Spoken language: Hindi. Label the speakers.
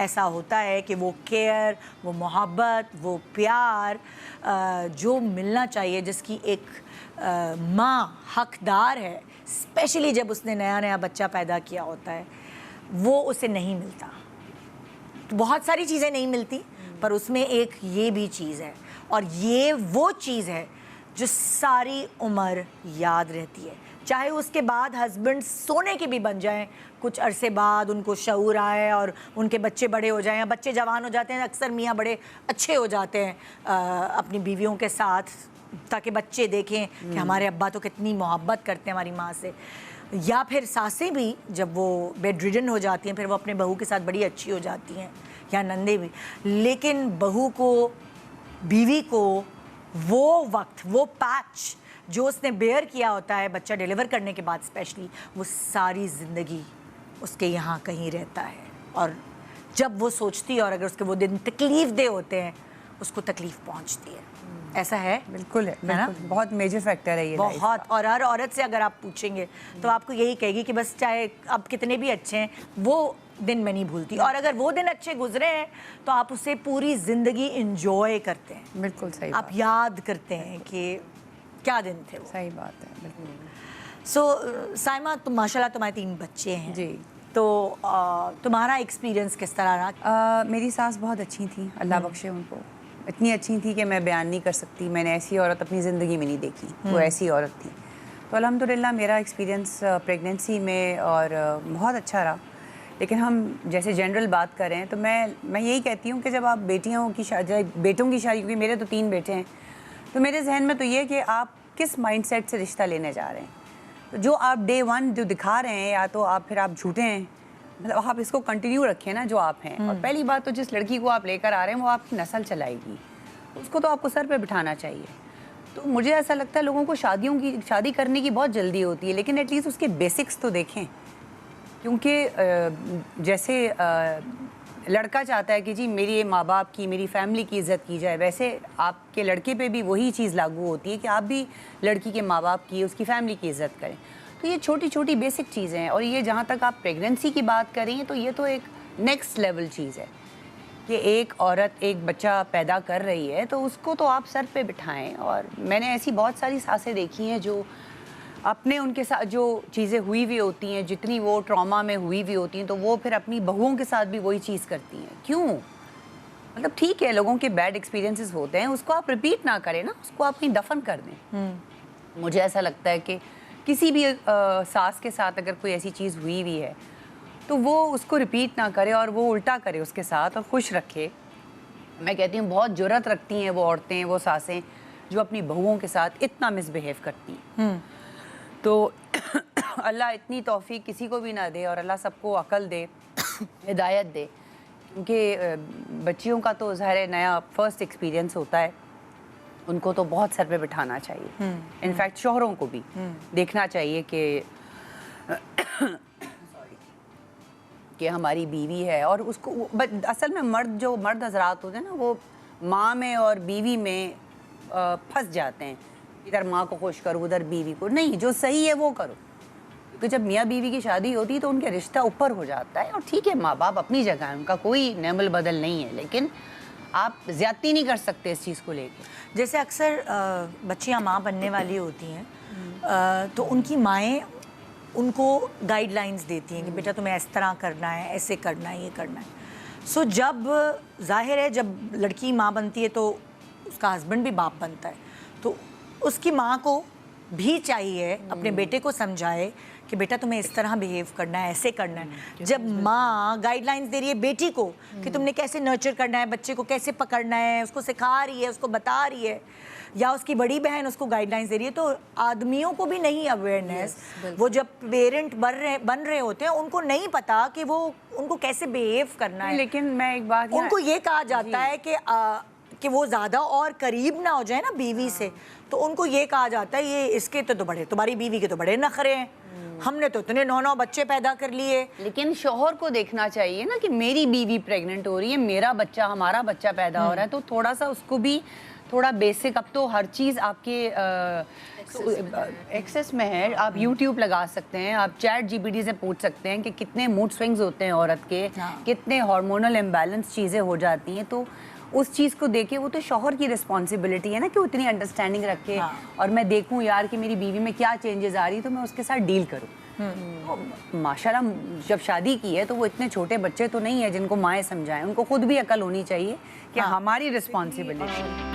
Speaker 1: ऐसा होता है कि वो केयर, वो मोहब्बत, वो प्यार जो मिलना चाहिए, जिसकी एक माँ हकदार है, स्पेशली जब उसने नया नया बच्चा पैदा किया होता है, वो उसे नहीं मिलता। तो बहुत सारी चीज़ें नहीं मिलती, पर उसमें एक ये भी चीज़ है, और ये वो चीज़ है जो सारी उम्र याद रहती है। चाहे उसके बाद हस्बैंड सोने के भी बन जाएं, कुछ अरसे बाद उनको शऊर आए और उनके बच्चे बड़े हो जाएं, या बच्चे जवान हो जाते हैं, अक्सर मियाँ बड़े अच्छे हो जाते हैं अपनी बीवियों के साथ, ताकि बच्चे देखें कि हमारे अब्बा तो कितनी मोहब्बत करते हैं हमारी माँ से। या फिर सासें भी जब वो बेड रिडन हो जाती हैं, फिर वो अपने बहू के साथ बड़ी अच्छी हो जाती हैं, या नंदे भी। लेकिन बहू को, बीवी को वो वक्त, वो पैच जो उसने बेयर किया होता है बच्चा डिलीवर करने के बाद स्पेशली, वो सारी ज़िंदगी उसके यहाँ कहीं रहता है। और जब वो सोचती है, और अगर उसके वो दिन तकलीफ़ दे होते हैं, उसको तकलीफ़ पहुँचती है। ऐसा है?
Speaker 2: बिल्कुल है ना? बहुत मेजर फैक्टर है ये,
Speaker 1: बहुत। और हर औरत से अगर आप पूछेंगे तो आपको यही कहेगी कि बस चाहे अब कितने भी अच्छे हैं, वो दिन मैं नहीं भूलती। और अगर वो दिन अच्छे गुजरे हैं तो आप उसे पूरी ज़िंदगी इंजॉय करते हैं।
Speaker 2: बिल्कुल सही,
Speaker 1: आप याद करते हैं कि क्या दिन थे वो।
Speaker 2: सही बात है, बिल्कुल।
Speaker 1: सो साइमा, तुम माशाल्लाह तुम्हारे 3 बच्चे हैं
Speaker 2: जी।
Speaker 1: तो तुम्हारा एक्सपीरियंस किस तरह रहा?
Speaker 2: मेरी सास बहुत अच्छी थी, अल्लाह बख्शे उनको। इतनी अच्छी थी कि मैं बयान नहीं कर सकती। मैंने ऐसी औरत अपनी ज़िंदगी में नहीं देखी, वो ऐसी औरत थी। तो अल्हम्दुलिल्लाह मेरा एक्सपीरियंस प्रेगनेंसी में और बहुत अच्छा रहा। लेकिन हम जैसे जनरल बात कर रहे हैं तो मैं यही कहती हूँ कि जब आप बेटियों की शादी, बेटों की शादी, क्योंकि मेरे तो 3 बेटे हैं, तो मेरे जहन में तो ये है कि आप किस माइंडसेट से रिश्ता लेने जा रहे हैं। तो जो आप डे 1 जो दिखा रहे हैं, या तो आप फिर आप झूठे हैं, मतलब आप इसको कंटिन्यू रखें ना जो आप हैं। और पहली बात तो जिस लड़की को आप लेकर आ रहे हैं वो आपकी नस्ल चलाएगी, उसको तो आपको सर पे बिठाना चाहिए। तो मुझे ऐसा लगता है लोगों को शादी करने की बहुत जल्दी होती है, लेकिन एटलीस्ट उसके बेसिक्स तो देखें। क्योंकि जैसे लड़का चाहता है कि जी मेरी माँ बाप की, मेरी फैमिली की इज़्ज़त की जाए, वैसे आपके लड़के पे भी वही चीज़ लागू होती है कि आप भी लड़की के माँ बाप की, उसकी फैमिली की इज़्ज़त करें। तो ये छोटी छोटी बेसिक चीज़ें हैं। और ये जहाँ तक आप प्रेगनेंसी की बात करें तो ये तो एक नेक्स्ट लेवल चीज़ है कि एक औरत एक बच्चा पैदा कर रही है तो उसको तो आप सर पे बिठाएं। और मैंने ऐसी बहुत सारी सासें देखी हैं जो अपने उनके साथ जो चीज़ें हुई हुई होती हैं, जितनी वो ट्रॉमा में हुई हुई होती हैं, तो वो फिर अपनी बहुओं के साथ भी वही चीज़ करती हैं। क्यों? मतलब ठीक है, लोगों के बैड एक्सपीरियंसेस होते हैं, उसको आप रिपीट ना करें ना, उसको आप कहीं दफन कर दें। मुझे ऐसा लगता है कि किसी भी सास के साथ अगर कोई ऐसी चीज़ हुई हुई है तो वो उसको रिपीट ना करे और वो उल्टा करे उसके साथ और खुश रखे। मैं कहती हूँ बहुत जुर्रत रखती हैं वो औरतें, वो सासें जो अपनी बहुओं के साथ इतना मिसबिहेव करती हैं। तो अल्लाह इतनी तौफीक किसी को भी ना दे, और अल्लाह सबको अकल दे, हिदायत दे। क्योंकि बच्चियों का तो ज़ाहिर है नया फर्स्ट एक्सपीरियंस होता है, उनको तो बहुत सर पे बिठाना चाहिए। इनफैक्ट शौहरों को भी देखना चाहिए कि हमारी बीवी है, और उसको असल में मर्द हजरात होते हैं ना, वो माँ में और बीवी में फंस जाते हैं। इधर माँ को खुश करो, उधर बीवी को नहीं, जो सही है वो करो। क्योंकि जब मियाँ बीवी की शादी होती है तो उनका रिश्ता ऊपर हो जाता है। और ठीक है, माँ बाप अपनी जगह है, उनका कोई नेमल बदल नहीं है, लेकिन आप ज़्यादती नहीं कर सकते इस चीज़ को लेकर।
Speaker 1: जैसे अक्सर बच्चियाँ माँ बनने वाली होती हैं तो उनकी माएँ उनको गाइडलाइंस देती हैं कि बेटा तुम्हें इस तरह करना है, ऐसे करना है, ये करना है। सो जब जाहिर है जब लड़की माँ बनती है तो उसका हस्बैंड भी बाप बनता है, तो उसकी माँ को भी चाहिए अपने बेटे को समझाए कि बेटा तुम्हें इस तरह बिहेव करना है, ऐसे करना है। जब माँ गाइडलाइंस दे रही है बेटी को कि तुमने कैसे नर्चर करना है, बच्चे को कैसे पकड़ना है, उसको सिखा रही है, उसको बता रही है, या उसकी बड़ी बहन उसको गाइडलाइंस दे रही है, तो आदमियों को भी नहीं अवेयरनेस। वो जब पेरेंट बन रहे होते हैं उनको नहीं पता कि वो उनको कैसे बिहेव करना है।
Speaker 2: लेकिन मैं एक बात,
Speaker 1: उनको ये कहा जाता है कि वो ज़्यादा और करीब ना हो जाए ना बीवी से, तो उनको ये कहा जाता है ये इसके तो बड़े, तुम्हारी बीवी के तो बड़े नखरे हैं, हमने तो इतने 9 बच्चे पैदा कर लिए।
Speaker 2: लेकिन शौहर को देखना चाहिए ना कि मेरी बीवी प्रेग्नेंट हो रही है, मेरा बच्चा, हमारा बच्चा पैदा हो रहा है, तो थोड़ा सा उसको भी थोड़ा बेसिक, अब तो हर चीज़ आपके एक्सेस में है। आप यूट्यूब लगा सकते हैं, आप चैट जीपीटी से पूछ सकते हैं कि कितने मूड स्विंग्स होते हैं औरत के,
Speaker 1: हाँ।
Speaker 2: कितने हार्मोनल इम्बैलेंस चीज़ें हो जाती हैं। तो उस चीज़ को देखे, वो तो शौहर की रिस्पॉन्सिबिलिटी है ना कि वो इतनी अंडरस्टैंडिंग रखे,
Speaker 1: हाँ।
Speaker 2: और मैं देखूं यार कि मेरी बीवी में क्या चेंजेस आ रही है तो मैं उसके साथ डील करूं। तो माशाल्लाह जब शादी की है तो वो इतने छोटे बच्चे तो नहीं है जिनको माएँ समझाएं, उनको खुद भी अकल होनी चाहिए कि
Speaker 1: हाँ।
Speaker 2: हमारी रिस्पॉन्सिबिलिटी।